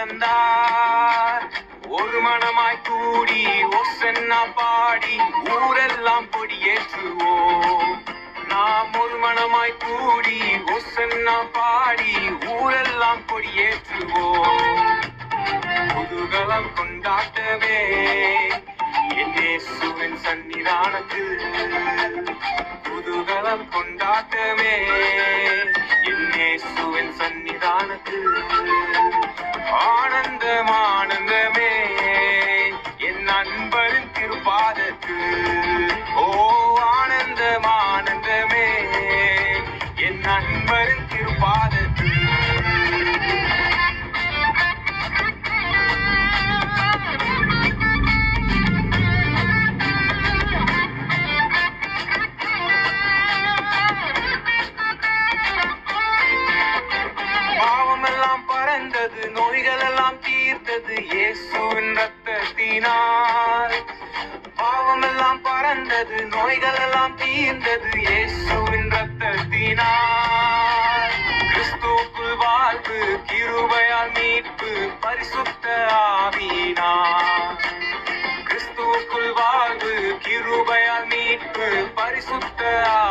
தந்தார். ஒரு மனமாய் கூடி ஒசன்னா பாடி ஊரெல்லாம் கொடியேற்றுவோம். நாம் ஒரு மனமாய் கூடி ஒசன்னா பாடி ஊரெல்லாம் கொடியேற்றுவோம். குதூகலம் கொண்டாட்டமே என் இயேசுவின் சன்னிதானத்தில். குதூகலம் கொண்டாட்டமே என் இயேசுவின் சன்னிதானத்தில். ஆனந்தம் ஆனந்தமே என் நண்பரின் திருப்பாதத்தில். ஓ ஆனந்தம் ஆனந்தமே என் நண்பரின் திருப்பாதத்தில். நோய்கள் எல்லாம் தீர்த்தது இயேசுவின் ரத்தத்தினால். பாவம் எல்லாம் பறந்தது, நோய்கள் எல்லாம் தீர்ந்தது இயேசுவின் ரத்தத்தினால். கிறிஸ்துவுக்குள் வாழ்வு, கிருபையால் மீட்பு, பரிசுத்த ஆவியினால். கிறிஸ்துவுக்குள் வாழ்வு, கிருபையால் மீட்பு, பரிசுத்த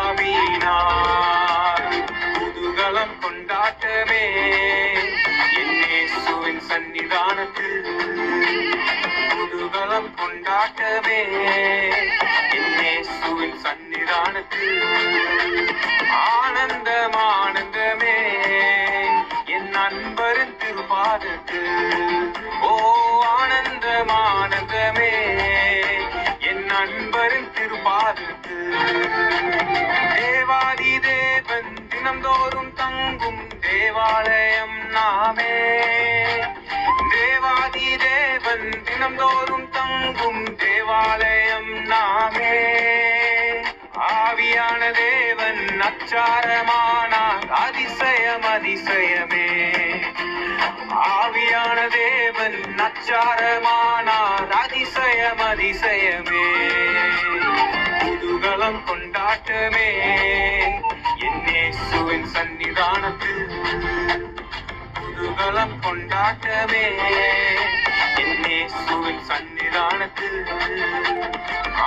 ஆவியினால். குதூகலம் கொண்டாட்டமே என் இயேசுவின் சன்னிதானத்தில். குதூகலம் கொண்டாட்டமே என் இயேசுவின் சன்னிதானத்தில். ஆனந்தம் ஆனந்தமே என் நண்பரின் திருப்பாதத்தில். ஓ ஆனந்தம் ஆனந்தமே என் நண்பரின் திருப்பாதத்தில். தேவாதி தேவன் தினம்தோறும் தங்கும் தேவாலயம் நாமே. தேவாதி தேவன் தினம்தோறும் தங்கும் தேவாலயம் நாமே. ஆவியான தேவன் அச்சாரமானார், அதிசயம் அதிசயமே. ஆவியான தேவன் அச்சாரமானார், அதிசயம் அதிசயமே. குதூகலம் கொண்டாட்டமே என் இயேசுவின் சன்னிதானத்தில். குதூகலம் கொண்டாட்டமே என் இயேசுவின் சன்னிதானத்தில்.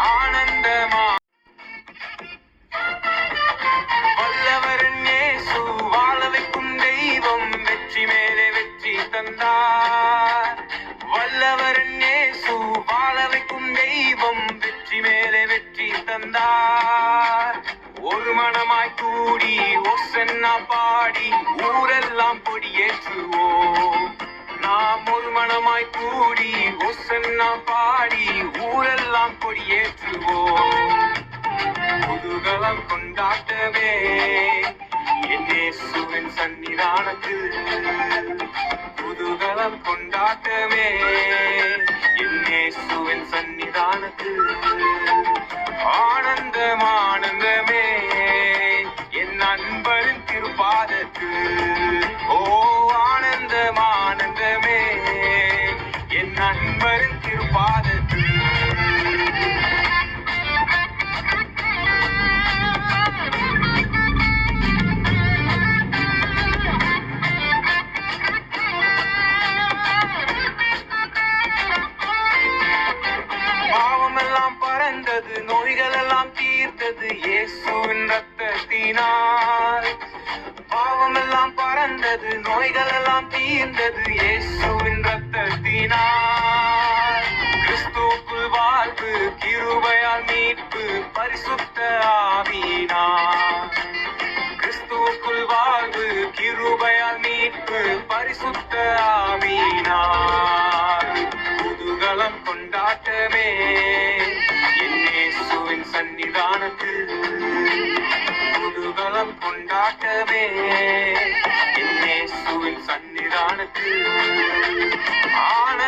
ஆனந்தமா வல்லவரன் இயேசு, வாழ வைக்கும் தெய்வம், வெற்றி மேலே வெற்றி தந்தார். வல்லவரன் இயேசு, வாழ வைக்கும் தெய்வம், வெற்றி மேலே வெற்றி தந்தார். ஒரு மனமாய் கூடி ஒசன்னா பாடி ஊரெல்லாம் கொடியேற்றுவோம். நாம் ஒரு மனமாய் கூடி ஒசன்னா பாடி ஊரெல்லாம் கொடியேற்றுவோம். குதூகலம் கொண்டாட்டமே என் இயேசுவின் சன்னிதானத்தில். குதூகலம் கொண்டாட்டமே என் இயேசுவின் சன்னிதானத்தில். ஆனந்தம் ஆனந்தமே என் நண்பரின் திருப்பாதத்தில். ஓ ஆனந்தம் ஆனந்தமே என் நண்பரின் திருப்பாதத்தில். நோய்கள் எல்லாம் தீர்த்தது இயேசுவின் ரத்தத்தினால். பாவம் எல்லாம் பறந்தது, நோய்கள் எல்லாம் தீர்ந்தது இயேசுவின் ரத்தத்தினால். கிறிஸ்துவுக்குள் வாழ்வு, கிருபையால் மீட்பு, பரிசுத்த ஆவியினால். கிறிஸ்துவுக்குள் வாழ்வு, கிருபையால் மீட்பு, பரிசுத்த ஆவியினால். குதூகலம் கொண்டாட்டமே என் இயேசுவின் சன்னிதானத்தில். குதூகலம் கொண்டாட்டமே என் இயேசுவின் சன்னிதானத்தில். ஆனந்தம்